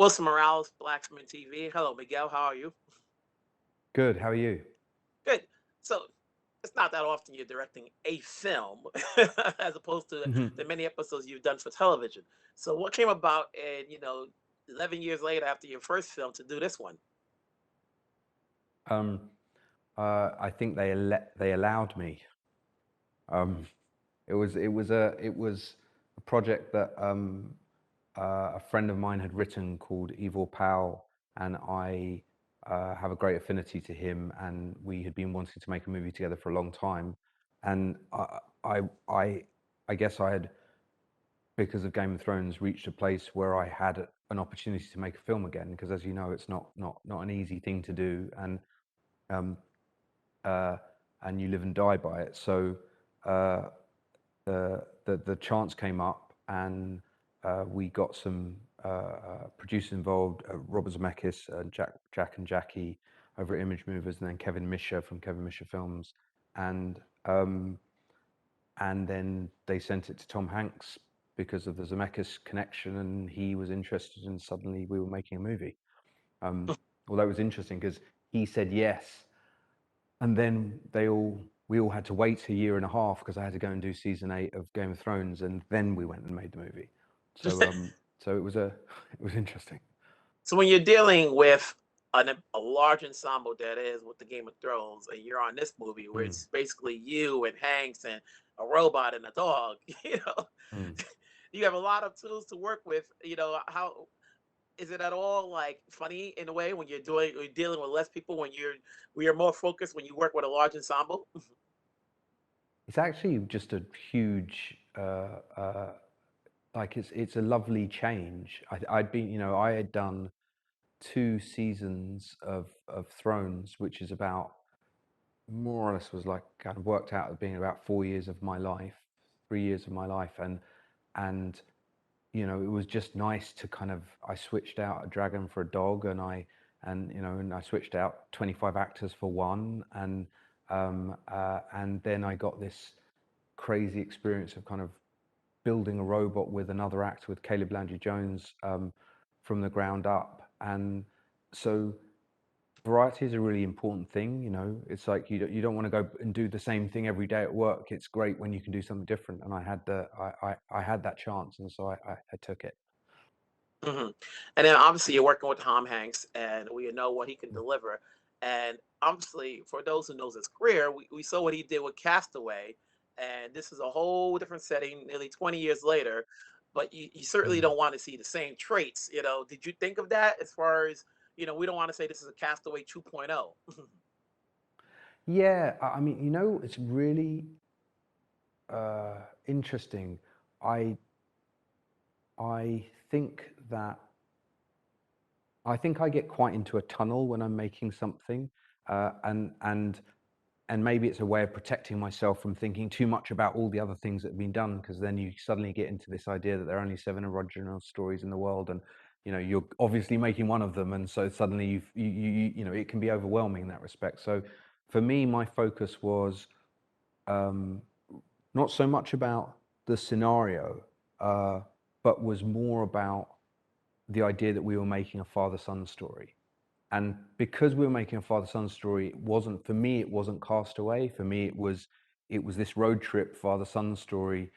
Wilson Morales, Blacksman TV. Hello, Miguel. How are you? Good. How are you? Good. So it's not that often you're directing a film as opposed to the Mhm. many episodes you've done for television. So what came about and 11 years later after your first film to do this one? Um, I think they allowed me. Um, it was a project that a friend of mine had written called Evil Pal, and I have a great affinity to him, and we had been wanting to make a movie together for a long time, and I I I guess I had, because of Game of Thrones, reached a place where I had an opportunity to make a film again, because as you know, it's not an easy thing to do, um, uh, and you live and die by it. So uh, the chance came up, and we got some producers involved: Robert Zemeckis, Jack and Jackie over at Image Movers, and then Kevin Misha from Kevin Misha Films, and um, and then they sent it to Tom Hanks because of the Zemeckis connection, and he was interested, and suddenly we were making a movie. Um, Although it was interesting because he said yes, and then we all had to wait a year and a half because I had to go and do season 8 of Game of Thrones, and then we went and made the movie. So so it was a it was interesting. So when you're dealing with a large ensemble that is with the Game of Thrones, and you're on this movie where Mm, it's basically you and Hanks and a robot and a dog, mm. you have a lot of tools to work with. How is it at all like funny in a way when you're dealing with less people when you're more focused when you work with a large ensemble? It's actually just a huge like it's a lovely change. I'd been, I had done 2 seasons of Thrones, which is about, more or less, was like kind of worked out as being about 4 years of my life, 3 years of my life, and it was just nice to kind of, I switched out a dragon for a dog, and I switched out 25 actors for one, and then I got this crazy experience of kind of building a robot with another actor, with Caleb Landry Jones, from the ground up. And so variety is a really important thing. It's like you don't want to go and do the same thing every day at work. It's great when you can do something different, and I had that chance, and so I took it. hmm And then obviously you're working with Tom Hanks, and we know what he can deliver. And obviously, for those who knows his career, we saw what he did with Castaway, and this is a whole different setting, nearly 20 years later. But you certainly Mm. don't want to see the same traits. Did you think of that as far as we don't want to say this is a Castaway 2.0. Yeah, I mean, it's really interesting. I I think that I think I get quite into a tunnel when I'm making something, and maybe it's a way of protecting myself from thinking too much about all the other things that have been done, because then you suddenly get into this idea that there are only 7 original stories in the world, and you're obviously making one of them, and so suddenly it can be overwhelming in that respect. So for me, my focus was um, not so much about the scenario, uh, but was more about the idea that we were making a father-son story. And because we were making a father-son story, it wasn't, for me, it wasn't Castaway. For me, it was this road trip father-son story.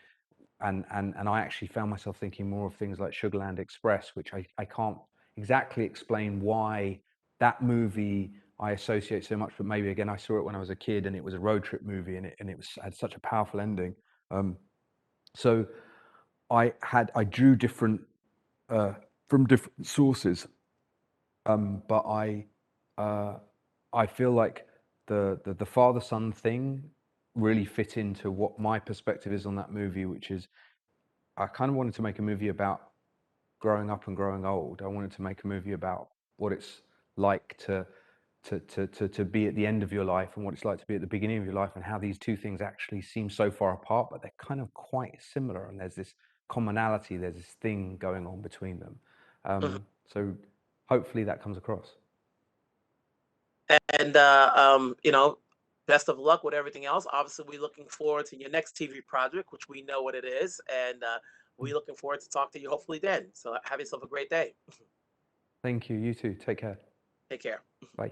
And I actually found myself thinking more of things like Sugarland Express, which I can't exactly explain why that movie I associate so much, but maybe again I saw it when I was a kid, and it was a road trip movie, and it had such a powerful ending. Um, so I drew different uh, from different sources, but uh, I feel like the father son thing really fit into what my perspective is on that movie, which is, I kind of wanted to make a movie about growing up and growing old. I wanted to make a movie about what it's like to be at the end of your life, and what it's like to be at the beginning of your life, and how these two things actually seem so far apart, but they're kind of quite similar, and there's this commonality, there's this thing going on between them. So hopefully that comes across. And best of luck with everything else. Obviously, we're looking forward to your next TV project, which we know what it is, and we're looking forward to talk to you hopefully then. So have yourself a great day. Thank you. You too. Take care. Take care. Bye.